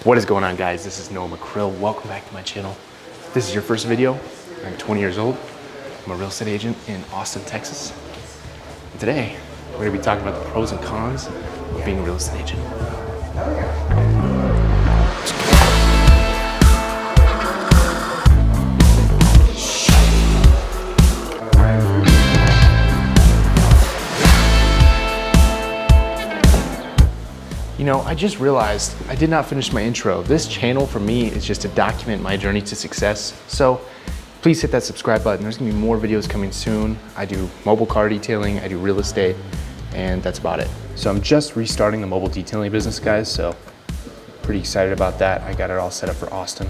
What is going on, guys? This is MacKrille. Welcome back to my channel. If this is your first video, I'm 20 years old. I'm a real estate agent in Austin, Texas. And today, we're gonna be talking about the pros and cons of being a real estate agent. You know, I just realized I did not finish my intro. This channel for me is just to document my journey to success. So please hit that subscribe button. There's gonna be more videos coming soon. I do mobile car detailing, I do real estate, and that's about it. So I'm just restarting the mobile detailing business, guys, so pretty excited about that. I got it all set up for Austin.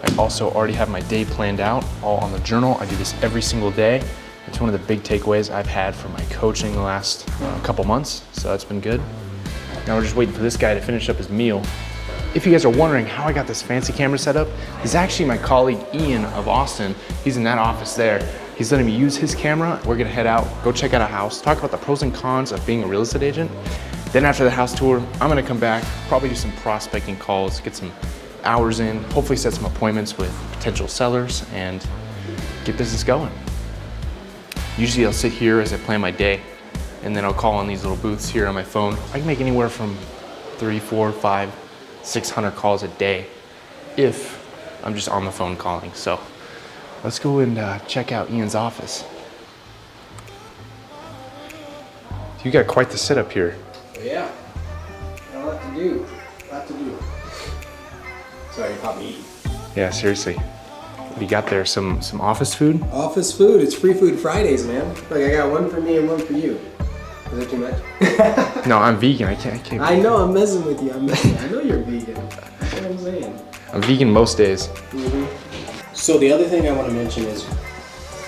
I also already have my day planned out, all on the journal. I do this every single day. It's one of the big takeaways I've had from my coaching the last couple months, so that's been good. Now we're just waiting for this guy to finish up his meal. If you guys are wondering how I got this fancy camera set up, it's actually my colleague Ian of Austin. He's in that office there. He's letting me use his camera. We're gonna head out, go check out a house, talk about the pros and cons of being a real estate agent. Then after the house tour, I'm gonna come back, probably do some prospecting calls, get some hours in, hopefully set some appointments with potential sellers and get business going. Usually I'll sit here as I plan my day, and then I'll call on these little booths here on my phone. I can make anywhere from 3, 4, 5, 600 calls a day if I'm just on the phone calling. So let's go and check out Ian's office. You got quite the setup here. Yeah, got a lot to do, Sorry, you caught me eating. Yeah, seriously. What do you got there? Some office food? Office food, it's Free Food Fridays, man. Like I got one for me and one for you. Is that too much? No, I'm vegan. I can't. I know, I'm messing with you. I know you're vegan. That's what I'm saying. I'm vegan most days. Mm-hmm. So the other thing I want to mention is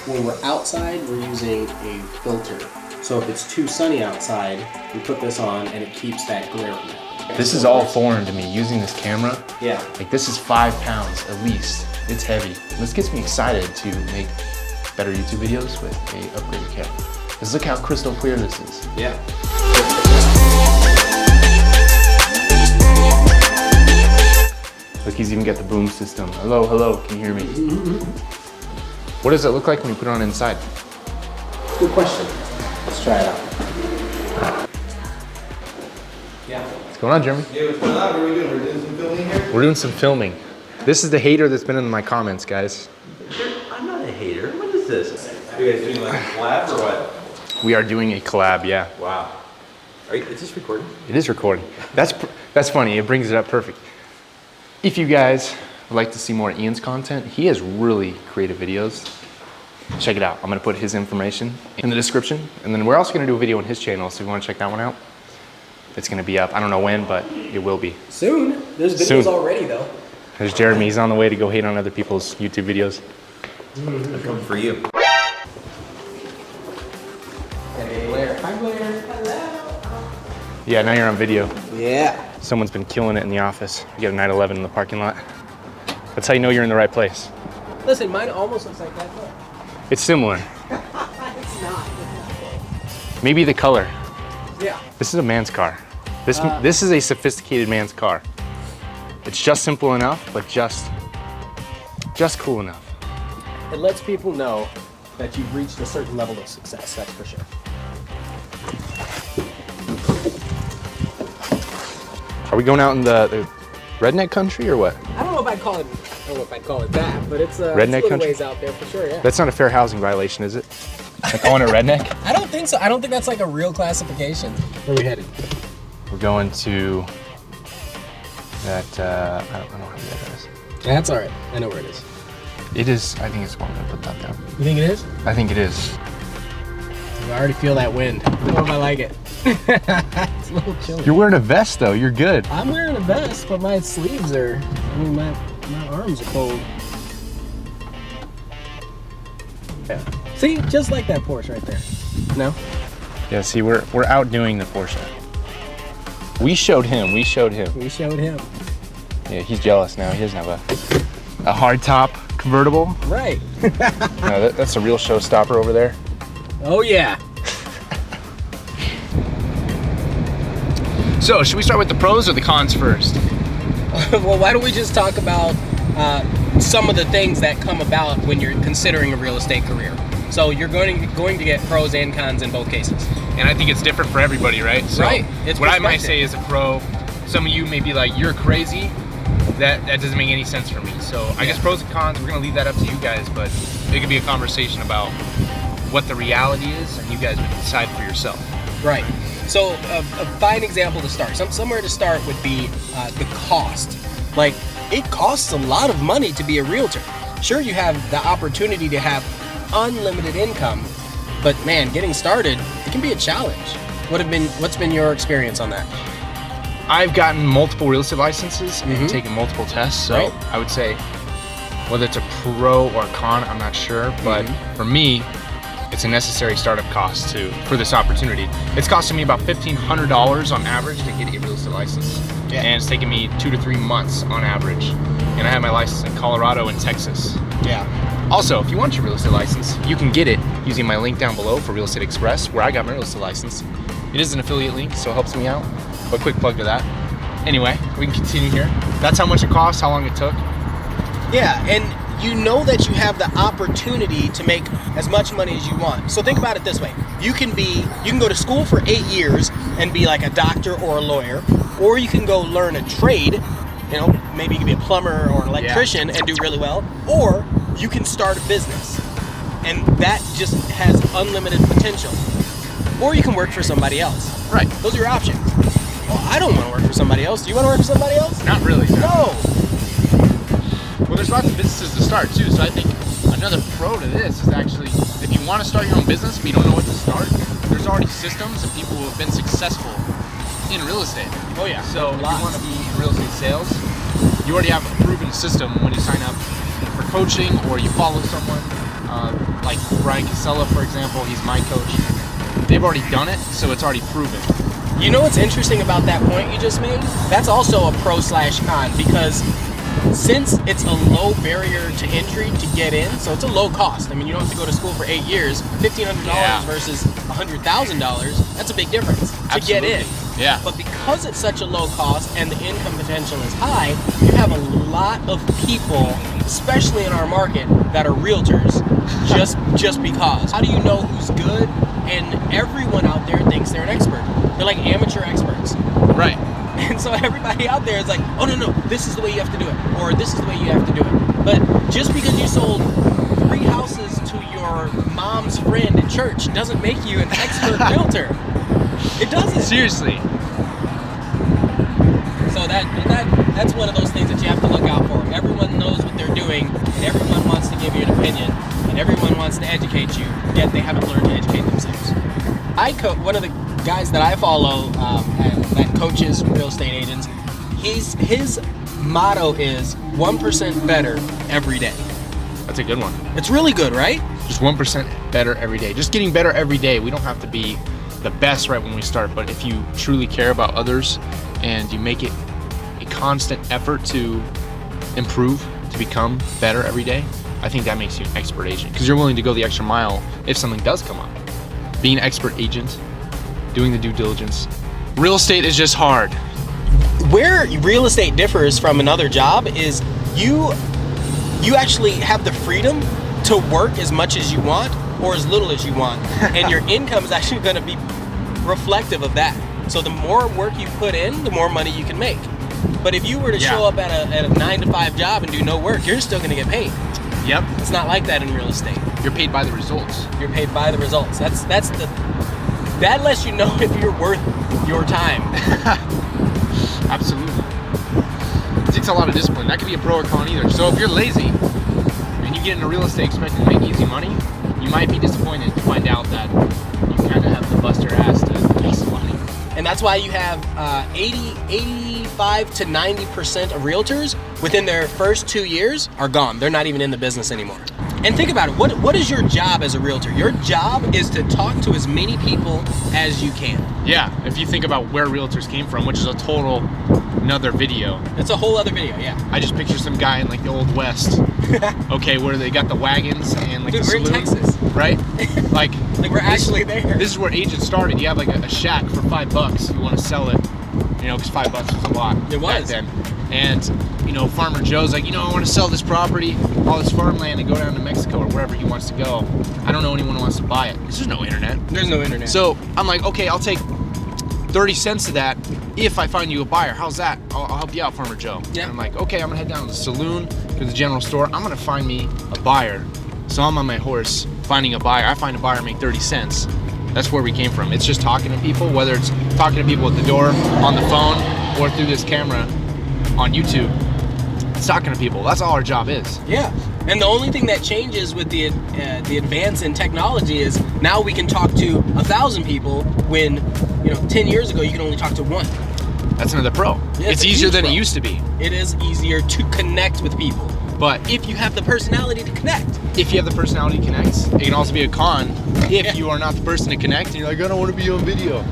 when we're outside, we're using a filter. So if it's too sunny outside, we put this on and it keeps that glare from it. This is all foreign to me, using this camera. Yeah. Like this is 5 pounds at least. It's heavy. This gets me excited to make better YouTube videos with a upgraded camera. Because look how crystal clear this is. Yeah. Look, he's even got the boom system. Hello, hello, can you hear me? What does it look like when you put it on inside? Good question. Let's try it out. Yeah. What's going on, Jeremy? Yeah, what's going on? What are we doing? We're doing some filming here? We're doing some filming. This is the hater that's been in my comments, guys. I'm not a hater. What is this? Are you guys doing like a collab or what? We are doing a collab, yeah. Wow. Is this recording? It is recording. That's funny, it brings it up perfect. If you guys would like to see more Ian's content, he has really creative videos. Check it out. I'm gonna put his information in the description. And then we're also gonna do a video on his channel, so if you wanna check that one out, it's gonna be up. I don't know when, but it will be. Soon. There's videos already though. There's Jeremy, he's on the way to go hate on other people's YouTube videos. I'm coming for you. Hey, Blair. Hi, Blair. Hello. Yeah, now you're on video. Yeah. Someone's been killing it in the office. You got a 911 in the parking lot. That's how you know you're in the right place. Listen, mine almost looks like that. Look. It's similar. It's not. Maybe the color. Yeah. This is a man's car. This is a sophisticated man's car. It's just simple enough, but just cool enough. It lets people know that you've reached a certain level of success, that's for sure. Are we going out in the redneck country or what? I don't know if I'd call it that, but it's a redneck little country ways out there for sure, yeah. That's not a fair housing violation, is it? Like calling it redneck? I don't think so. I don't think that's like a real classification. Where are we headed? We're going to that, I don't know how the address. Yeah, that's all right. I know where it is. It is, I think it's one. I'm gonna put that down. You think it is? I think it is. I already feel that wind. I don't know if I like it. It's a little chilly. You're wearing a vest though, you're good. I'm wearing a vest, but my sleeves are, my arms are cold. Yeah. See, just like that Porsche right there. No? Yeah, see, we're outdoing the Porsche. We showed him. We showed him. Yeah, he's jealous now. He doesn't have a hard top convertible. Right. No, that's a real showstopper over there. Oh yeah. So, should we start with the pros or the cons first? Well, why don't we just talk about some of the things that come about when you're considering a real estate career? So you're going to get pros and cons in both cases. And I think it's different for everybody, right? So Right. It's what I might perspective. say is a pro. Some of you may be like, you're crazy. That doesn't make any sense for me. So I guess pros and cons, we're gonna leave that up to you guys, but it could be a conversation about what the reality is, and you guys would decide for yourself. Right. So a fine example to start. Somewhere to start would be the cost. Like, it costs a lot of money to be a realtor. Sure, you have the opportunity to have unlimited income, but man, getting started, it can be a challenge. What's been your experience on that? I've gotten multiple real estate licenses and taken multiple tests, so Right. I would say whether it's a pro or a con, I'm not sure, but for me, it's a necessary startup cost for this opportunity. It's costing me about $1,500 on average to get a real estate license, and it's taking me 2 to 3 months on average. And I have my license in Colorado and Texas. Yeah. Also, if you want your real estate license, you can get it using my link down below for Real Estate Express, where I got my real estate license. It is an affiliate link, so it helps me out. But quick plug to that. Anyway, we can continue here. That's how much it costs, how long it took. Yeah, and you know that you have the opportunity to make as much money as you want. So think about it this way. You can go to school for 8 years and be like a doctor or a lawyer, or you can go learn a trade, maybe you can be a plumber or an electrician and do really well, or you can start a business. And that just has unlimited potential. Or you can work for somebody else. Right. Those are your options. Well, I don't want to work for somebody else. Do you want to work for somebody else? Not really. No. Well, there's lots of businesses to start too, so I think another pro to this is actually, if you want to start your own business but you don't know what to start, there's already systems and people who have been successful in real estate. Oh yeah. So if you want to be in real estate sales, you already have a proven system when you sign up for coaching or you follow someone, like Brian Casella, for example, he's my coach. They've already done it, so it's already proven. You know what's interesting about that point you just made? That's also a pro/con, because since it's a low barrier to entry to get in, so it's a low cost. I mean, you don't have to go to school for 8 years. $1,500 versus $100,000, that's a big difference to get in. Yeah. But because it's such a low cost and the income potential is high, you have a lot of people, especially in our market, that are realtors just because. How do you know who's good? And everyone out there thinks they're an expert. They're like amateur experts. Right. And so everybody out there is like, oh no, this is the way you have to do it, or this is the way you have to do it. But just because you sold 3 houses to your mom's friend at church doesn't make you an expert realtor. It doesn't. Seriously. So that's one of those things that you have to look out for. Everyone knows what they're doing, and everyone wants to give you an opinion, and everyone wants to educate you, yet they haven't learned to educate themselves. One of the guys that I follow that coaches real estate agents, his motto is 1% better every day. That's a good one. It's really good, right? Just 1% better every day. Just getting better every day. We don't have to be the best right when we start, but if you truly care about others and you make it a constant effort to improve, to become better every day, I think that makes you an expert agent, because you're willing to go the extra mile if something does come up. Being an expert agent, doing the due diligence. Real estate is just hard. Where real estate differs from another job is you actually have the freedom to work as much as you want or as little as you want, and your income is actually going to be reflective of that. So the more work you put in, the more money you can make. But if you were to show up at a 9-to-5 job and do no work, you're still going to get paid. Yep. It's not like that in real estate. You're paid by the results. You're paid by the results. That lets you know if you're worth your time. Absolutely. It takes a lot of discipline. That could be a pro or con either. So if you're lazy and you get into real estate expecting to make easy money, you might be disappointed to find out that you kind of have to bust your ass to make some money. And that's why you have 85 to 90% of realtors within their first 2 years are gone. They're not even in the business anymore. And think about it. What is your job as a realtor? Your job is to talk to as many people as you can. Yeah, if you think about where realtors came from, which is a total another video. It's a whole other video, yeah. I just picture some guy in like the old West. Okay, where they got the wagons and like Dude, the we're in saloon, Texas. right? Like we're actually there. This is where agents started. You have like a shack for $5. You want to sell it, because $5 was a lot. It was. back then. And, you know, Farmer Joe's like, you know, I want to sell this property, all this farmland, and go down to Mexico or wherever he wants to go. I don't know anyone who wants to buy it because there's no internet. There's no internet. So I'm like, okay, I'll take 30 cents of that if I find you a buyer. How's that? I'll help you out, Farmer Joe. Yeah. And I'm like, okay, I'm gonna head down to the saloon, to the general store. I'm gonna find me a buyer. So I'm on my horse finding a buyer. I find a buyer, make 30 cents. That's where we came from. It's just talking to people, whether it's talking to people at the door, on the phone, or through this camera on YouTube. It's talking to people. That's all our job is. Yeah. And the only thing that changes with the advance in technology is now we can talk to 1,000 people when, you know, 10 years ago you could only talk to one. That's another pro. Yeah, it's easier than it used to be. It is easier to connect with people. But if you have the personality to connect. If you have the personality to connect, it can also be a con if you are not the person to connect and you're like, I don't want to be on video.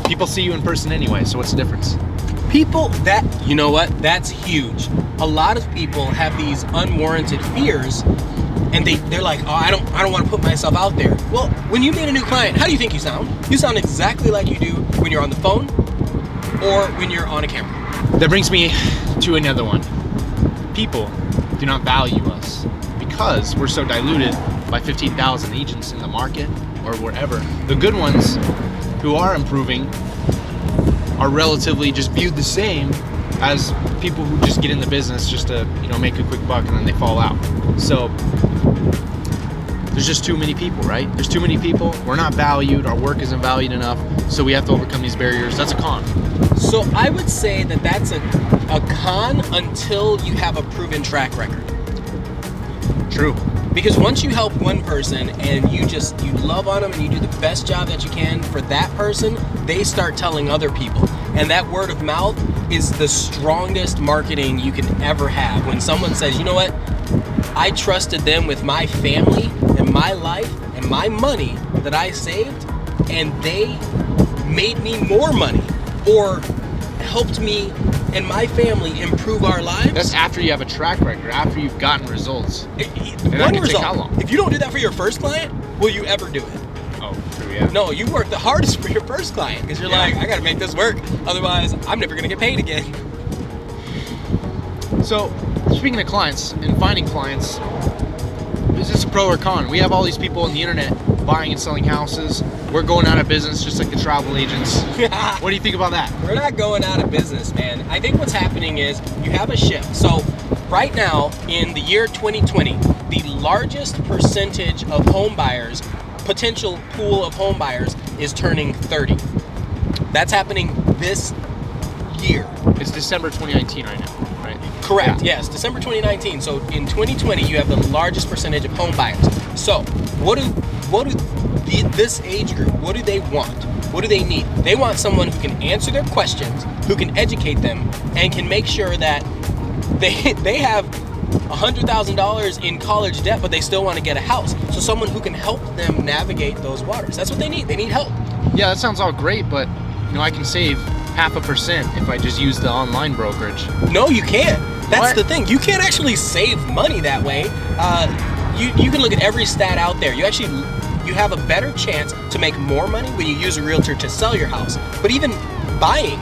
People see you in person anyway, so what's the difference? People that, you know what, that's huge. A lot of people have these unwarranted fears and they're like, oh, I don't want to put myself out there. Well, when you meet a new client, how do you think you sound? You sound exactly like you do when you're on the phone or when you're on a camera. That brings me to another one. People do not value us because we're so diluted by 15,000 agents in the market or wherever. The good ones who are improving are relatively just viewed the same as people who just get in the business just to, you know, make a quick buck and then they fall out. So there's just too many people, right? There's too many people. We're not valued. Our work isn't valued enough. So we have to overcome these barriers. That's a con. So I would say that that's a con until you have a proven track record. True. Because once you help one person and you love on them and you do the best job that you can for that person, they start telling other people. And that word of mouth is the strongest marketing you can ever have. When someone says, you know what, I trusted them with my family and my life and my money that I saved, and they made me more money or helped me and my family improve our lives. That's after you have a track record, after you've gotten results. One result. How long? If you don't do that for your first client, will you ever do it? Oh, true, yeah. No, you work the hardest for your first client because you're like, I gotta make this work, otherwise I'm never gonna get paid again. So, speaking of clients and finding clients, is this a pro or con? We have all these people on the internet buying and selling houses. We're going out of business just like the travel agents. What do you think about that? We're not going out of business, man. I think what's happening is you have a shift. So right now in the year 2020, the largest percentage of home buyers, potential pool of home buyers, is turning 30. That's happening this year. It's December 2019 right now, right? Correct, yes, December 2019. So in 2020, you have the largest percentage of home buyers. So what do this age group, what do they want? What do they need? They want someone who can answer their questions, who can educate them, and can make sure that they have $100,000 in college debt, but they still want to get a house. So someone who can help them navigate those waters. That's what they need. They need help. Yeah, that sounds all great, but you know, I can save 0.5% if I just use the online brokerage. No, you can't. That's the thing. You can't actually save money that way. You can look at every stat out there. You have a better chance to make more money when you use a realtor to sell your house. But even buying,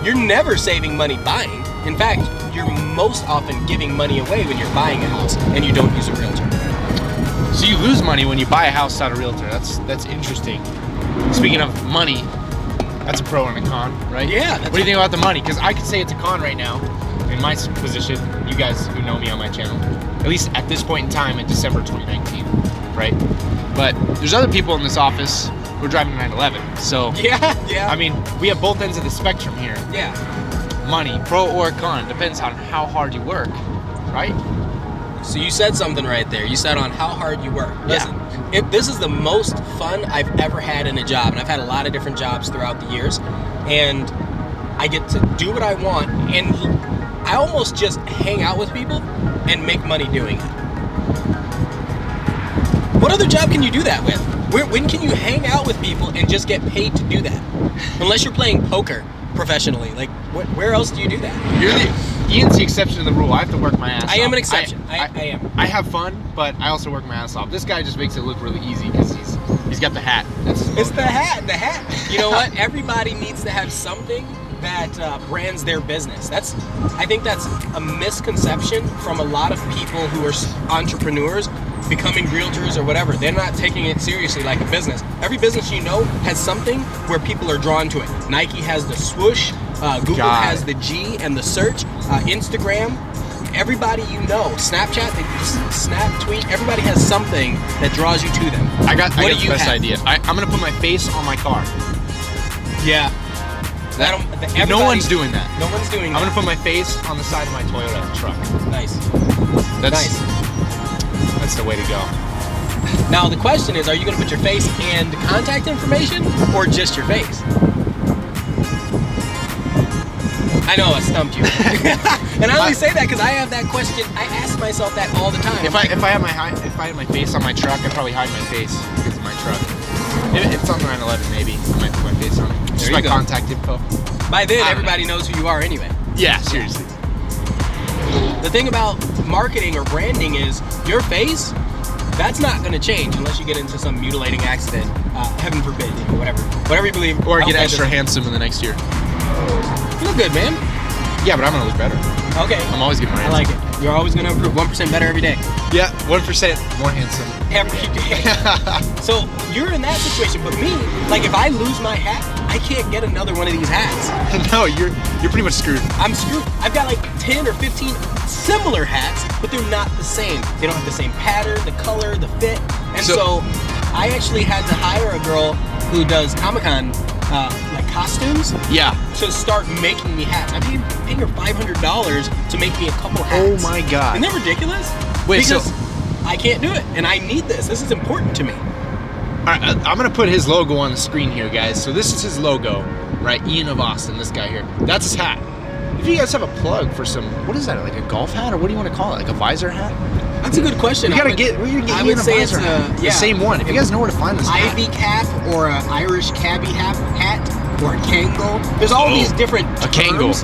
you're never saving money buying. In fact, you're most often giving money away when you're buying a house and you don't use a realtor. So you lose money when you buy a house without a realtor. That's interesting. Speaking of money, that's a pro and a con, right? Yeah. What do you think about the money? Because I could say it's a con right now in my position. You guys who know me on my channel, at least at this point in time in December 2019, right? But there's other people in this office who are driving a 911. So yeah. I mean, we have both ends of the spectrum here. Yeah. Money, pro or con, depends on how hard you work, right? So you said something right there. You said on how hard you work. Listen, this is the most fun I've ever had in a job, and I've had a lot of different jobs throughout the years, and I get to do what I want, and I almost just hang out with people and make money doing it. What other job can you do that with? When can you hang out with people and just get paid to do that? Unless you're playing poker professionally. Like, where else do you do that? Ian's the exception to the rule. I have to work my ass off. I am an exception. I am. I have fun, but I also work my ass off. This guy just makes it look really easy because he's got the hat. It's the hat. The hat. You know what? Everybody needs to have something that brands their business. I think that's a misconception from a lot of people who are entrepreneurs becoming realtors or whatever. They're not taking it seriously like a business. Every business you know has something where people are drawn to it. Nike has the swoosh, Google has the G and the search, Instagram, everybody you know, Snapchat, Snap, tweet, everybody has something that draws you to them. I got the best idea. I'm gonna put my face on my car. Yeah. No one's doing that. No one's doing that. I'm gonna put my face on the side of my Toyota truck. Nice. Nice. That's the way to go. Now the question is, are you gonna put your face and contact information or just your face? I know I stumped you. And I only say that because I have that question. I ask myself that all the time. If I had my face on my truck, I'd probably hide my face because of my truck. If it's on 911, maybe I might put my face on it. Just my contact info. By then, everybody knows who you are anyway. Yeah, seriously. The thing about marketing or branding is your face. That's not going to change unless you get into some mutilating accident. Heaven forbid, whatever you believe. Or get extra handsome in the next year. You look good, man. Yeah, but I'm gonna look better. Okay. I'm always getting more handsome. I handsome. like it. You're always gonna improve. 1% better every day. Yeah, 1% more handsome. Every day. So you're in that situation, but me, like if I lose my hat, I can't get another one of these hats. No, you're pretty much screwed. I'm screwed. I've got like 10 or 15 similar hats, but they're not the same. They don't have the same pattern, the color, the fit. And so I actually had to hire a girl who does Comic-Con like costumes. Yeah. To start making me hats. I'm paying her $500 to make me a couple hats. Oh my god. Isn't that ridiculous? Wait, because I can't do it, and I need this. This is important to me. All right, I'm gonna put his logo on the screen here, guys. So this is his logo, right? Ian of Austin, this guy here. That's his hat. If you guys have a plug for some, what is that? Like a golf hat, or what do you want to call it? Like a visor hat? That's a good question. We're gonna get I Ian would a say visor it's hat. The same one. If you guys know where to find this hat. Ivy cap or an Irish cabbie hat or a Kangol. There's all these different terms. A Kangol.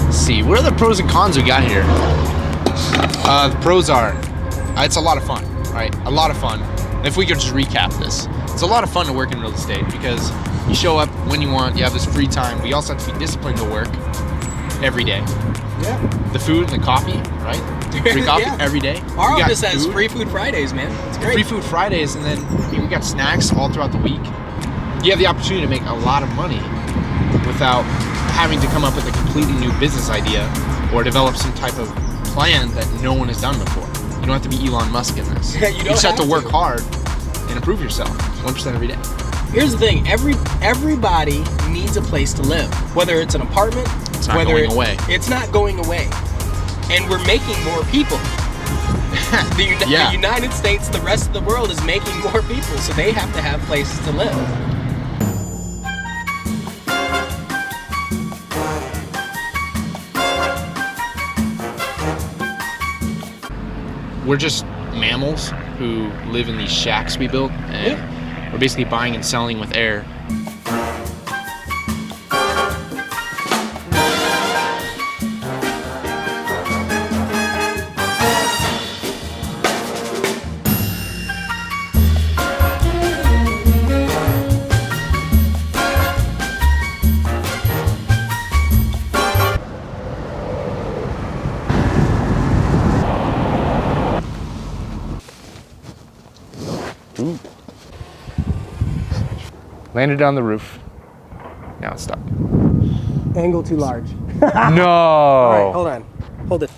Let's see, what are the pros and cons we got here? The pros are, it's a lot of fun, right? A lot of fun. And if we could just recap this, it's a lot of fun to work in real estate because you show up when you want, you have this free time. We also have to be disciplined to work every day. Yeah. The food and the coffee, right? Free coffee every day. Our office has free food Fridays, man. It's great. Free food Fridays, and then we got snacks all throughout the week. You have the opportunity to make a lot of money without having to come up with a completely new business idea or develop some type of plan that no one has done before. You don't have to be Elon Musk in this. You just have to work hard and improve yourself 1% every day. Here's the thing, everybody needs a place to live. Whether it's an apartment, it's not going away. It's not going away. And we're making more people. The United States, the rest of the world is making more people, so they have to have places to live. We're just mammals who live in these shacks we built, and we're basically buying and selling with air. Ooh. Landed on the roof. Now it's stuck. Angle too large. No. All right, hold on. Hold it.